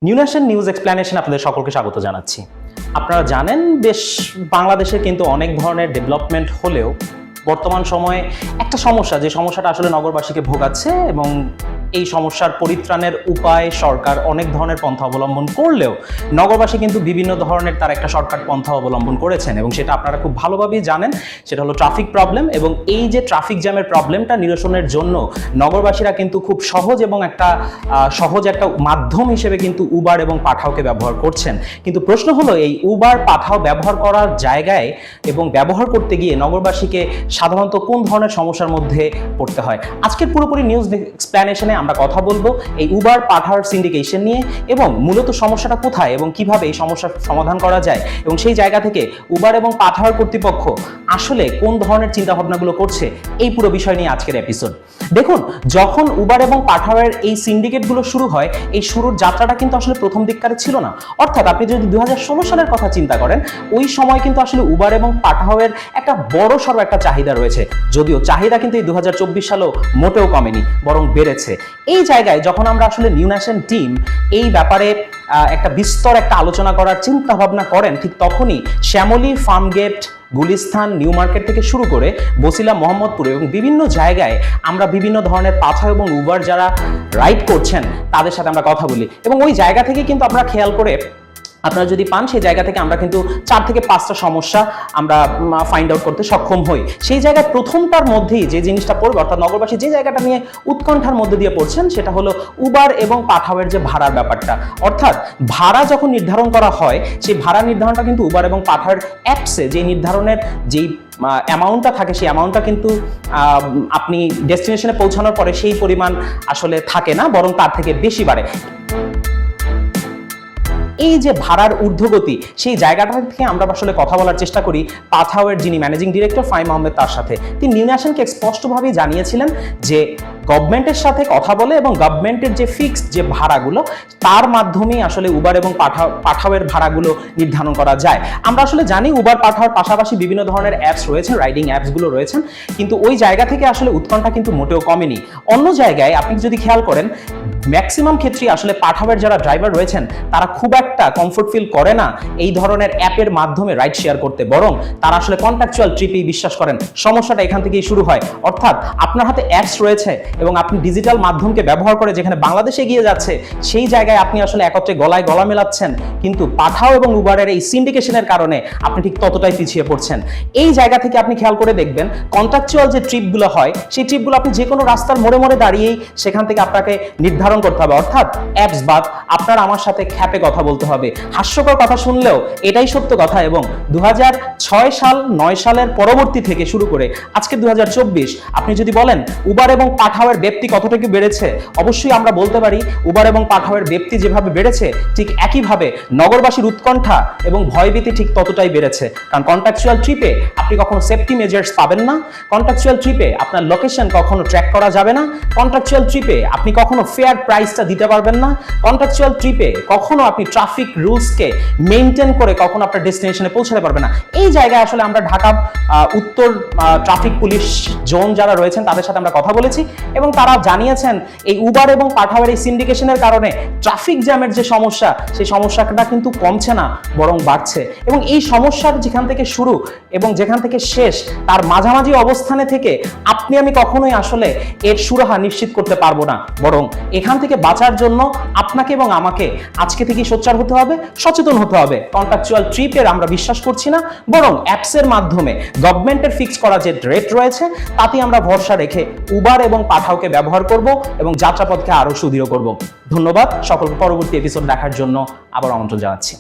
New nation news explanation আপনাদের সকলকে স্বাগত জানাচ্ছি। আপনারা জানেন বেশ বাংলাদেশে কিন্তু অনেক ধরনের ডেভেলপমেন্ট হলেও বর্তমান সময়ে একটা সমস্যা, যে সমস্যাটা আসলে নগরবাসীকে ভোগাচ্ছে এবং এই সমস্যার পরিত্রাণের উপায় সরকার অনেক ধরনের পন্থা অবলম্বন করলেও নগরবাসী কিন্তু বিভিন্ন ধরনের তার একটা শর্টকাট পন্থা অবলম্বন করেছেন এবং সেটা আপনারা খুব ভালোভাবেই জানেন। সেটা হলো ট্রাফিক প্রবলেম, এবং এই যে ট্রাফিক জ্যামের প্রবলেমটা নিরসনের জন্য নগরবাসীরা কিন্তু খুব সহজ এবং সহজ একটা মাধ্যম হিসেবে কিন্তু উবার এবং পাঠাওকে ব্যবহার করছেন। কিন্তু প্রশ্ন হলো, এই উবার পাঠাও ব্যবহার করার জায়গায় এবং ব্যবহার করতে গিয়ে নগরবাসীকে সাধারণত কোন ধরনের সমস্যার মধ্যে পড়তে হয়? আজকের পুরোপুরি নিউজ এক্সপ্লেনেশনে আমরা কথা বলবো এই উবার পাঠাওর সিন্ডিকেশন নিয়ে, এবং মূলত সমস্যাটা কোথায় এবং কিভাবে এই সমস্যার সমাধান করা যায়, এবং সেই জায়গা থেকে উবার এবং পাঠাওর কর্তৃপক্ষ আসলে কোন ধরনের চিন্তাভাবনাগুলো করছে, এই পুরো বিষয় নিয়ে আজকের এপিসোড। দেখুন, যখন উবার এবং পাঠাওয়ের এই সিন্ডিকেটগুলো শুরু হয়, এই শুরুর যাত্রাটা কিন্তু আসলে প্রথম দিককারে ছিল না। অর্থাৎ আপনি যদি 2016 সালের কথা চিন্তা করেন, ওই সময় কিন্তু আসলে উবার এবং পাঠাওয়ের একটা বড় সড়ো একটা চাহিদা রয়েছে, যদিও চাহিদা কিন্তু এই 2024 সালেও মোটেও কমেনি, বরং বেড়েছে। এই জায়গায় যখন আমরা আসলে নিউ ন্যাশন টিম এই ব্যাপারে একটা বিস্তর একটা আলোচনা করার চিন্তা ভাবনা করেন, ঠিক তখনই শ্যামলী, ফার্মগেট, গুলিস্তান, নিউ মার্কেট থেকে শুরু করে বসিলা, মোহাম্মদপুর এবং বিভিন্ন জায়গায় আমরা বিভিন্ন ধরনের পাঠাও এবং উবার যারা রাইড করছেন তাদের সাথে আমরা কথা বলি, এবং ওই জায়গা থেকে কিন্তু আমরা খেয়াল করে আপনারা যদি পান, সেই জায়গা থেকে আমরা কিন্তু 4 থেকে 5টা সমস্যা আমরা ফাইন্ড আউট করতে সক্ষম হই। সেই জায়গায় প্রথমটার মধ্যেই যে জিনিসটা পড়বে, অর্থাৎ নগরবাসী যে জায়গাটা নিয়ে উৎকণ্ঠার মধ্যে দিয়ে পড়ছেন, সেটা হলো উবার এবং পাঠাওয়ের যে ভাড়ার ব্যাপারটা। অর্থাৎ ভাড়া যখন নির্ধারণ করা হয়, সেই ভাড়া নির্ধারণটা কিন্তু উবার এবং পাঠাওয়ের অ্যাপসে যে নির্ধারণের যেই অ্যামাউন্টটা থাকে, সেই অ্যামাউন্টটা কিন্তু আপনি ডেস্টিনেশনে পৌঁছানোর পরে সেই পরিমাণ আসলে থাকে না, বরং তার থেকে বেশি বাড়ে। এই যে ভাড়ার ঊর্ধ্বগতি, সেই জায়গাটা থেকে আমরা আসলে কথা বলার চেষ্টা করি পাঠাওয়ের যিনি ম্যানেজিং ডিরেক্টর ফাহিম আহমেদ, তার সাথে। তিনি নিউ ন্যাশনকে স্পষ্টভাবেই জানিয়েছিলেন যে গভর্নমেন্টের সাথে কথা বলে এবং গভর্নমেন্টের যে ফিক্সড যে ভাড়াগুলো, তার মাধ্যমেই আসলে উবার এবং পাঠাওয়ের ভাড়াগুলো নির্ধারণ করা যায়। আমরা আসলে জানি উবার পাঠাওয়ার পাশাপাশি বিভিন্ন ধরনের অ্যাপস রয়েছে, রাইডিং অ্যাপসগুলো রয়েছেন, কিন্তু ওই জায়গা থেকে আসলে উৎকণ্ঠা কিন্তু মোটেও কমেনি। অন্য জায়গায় আপনি যদি খেয়াল করেন, ম্যাক্সিমাম ক্ষেত্রেই আসলে পাঠাওয়ের যারা ড্রাইভার রয়েছেন তারা খুব একটা কমফোর্ট ফিল করে না এই ধরনের অ্যাপের মাধ্যমে রাইড শেয়ার করতে, বরং তারা আসলে কন্ট্রাকচুয়াল ট্রিপেই বিশ্বাস করেন। সমস্যাটা এখান থেকেই শুরু হয়। অর্থাৎ আপনার হাতে অ্যাপস রয়েছে এবং আপনি ডিজিটাল মাধ্যমকে ব্যবহার করে যেখানে বাংলাদেশে এগিয়ে যাচ্ছে, সেই জায়গায় আপনি আসলে একত্রে গলায় গলা মেলাচ্ছেন, কিন্তু পাঠাও এবং উবারের এই সিন্ডিকেশনের কারণে আপনি ঠিক ততটাই পিছিয়ে পড়ছেন। এই জায়গা থেকে আপনি খেয়াল করে দেখবেন, কন্ট্রাকচুয়াল যে ট্রিপগুলো হয়, সেই ট্রিপগুলো আপনি যে কোনো রাস্তার মোড়ে মোড়ে দাঁড়িয়েই সেখান থেকে আপনাকে নির্ধারণ করতে হবে। অর্থাৎ অ্যাপস বাদ আপনার আমার সাথে খ্যাপে কথা বলতে হবে। হাস্যকর কথা শুনলেও এটাই সত্য কথা। এবং 2006 সাল 9 সালের পরবর্তী থেকে শুরু করে আজকে 2024, আপনি যদি বলেন উবার এবং পাঠাওয়ের ব্যাপ্তি কতটুকু বেড়েছে, অবশ্যই আমরা বলতে পারি উবার এবং পাঠাওয়ের ব্যাপ্তি যেভাবে বেড়েছে, ঠিক একইভাবে নগরবাসীর উৎকণ্ঠা এবং ভয়ভীতি ঠিক ততটাই বেড়েছে। কারণ কন্ট্রাকচুয়াল ট্রিপে আপনি কখনো সেফটি মেজার্স পাবেন না, কন্ট্রাকচুয়াল ট্রিপে আপনার লোকেশন কখনো ট্র্যাক করা যাবে না, কন্ট্রাকচুয়াল ট্রিপে আপনি কখনো ফেয়ার প্রাইসটা দিতে পারবেন না, কন্ট্রাকচুয়াল ট্রিপে কখনো আপনি ট্রাফিক রুলসকে মেইনটেইন করে কখনো আপনার ডেস্টিনেশনে পৌঁছাতে পারবেন না। এই জায়গায় আসলে আমরা ঢাকা উত্তর ট্রাফিক পুলিশ জোন যারা রয়েছেন তাদের সাথে আমরা কথা বলেছি, এবং তারা জানিয়েছেন এই উবার এবং পাঠাওয়ের এই সিন্ডিকেশনের কারণে ট্রাফিক জ্যামের যে সমস্যা, সেই সমস্যাটা কিন্তু কমছে না, বরং বাড়ছে। এবং এই সমস্যার যেখান থেকে শুরু এবং যেখান থেকে শেষ, তার মাঝামাঝি অবস্থানে থেকে আপনি আমি কখনোই আসলে এর সুরাহা নিশ্চিত করতে পারবো না, বরং এখান থেকে বাঁচার জন্য আপনাকে এবং আমাকে আজকে থেকেই সোচ্চার হতে হবে, সচেতন হতে হবে। কন্ট্রাকচুয়াল ট্রিপের আমরা বিশ্বাস করছি না, বরং অ্যাপসের মাধ্যমে গভর্নমেন্টের ফিক্স করা যে রেট রয়েছে তাতে আমরা ভরসা রেখে উবার এবং পাঠাওকে ব্যবহার করব এবং যাত্রাপথকে আরো সুদৃঢ় করব। ধন্যবাদ সকলকে। পরবর্তী এপিসোড দেখার জন্য আবার আমন্ত্রণ জানাচ্ছি।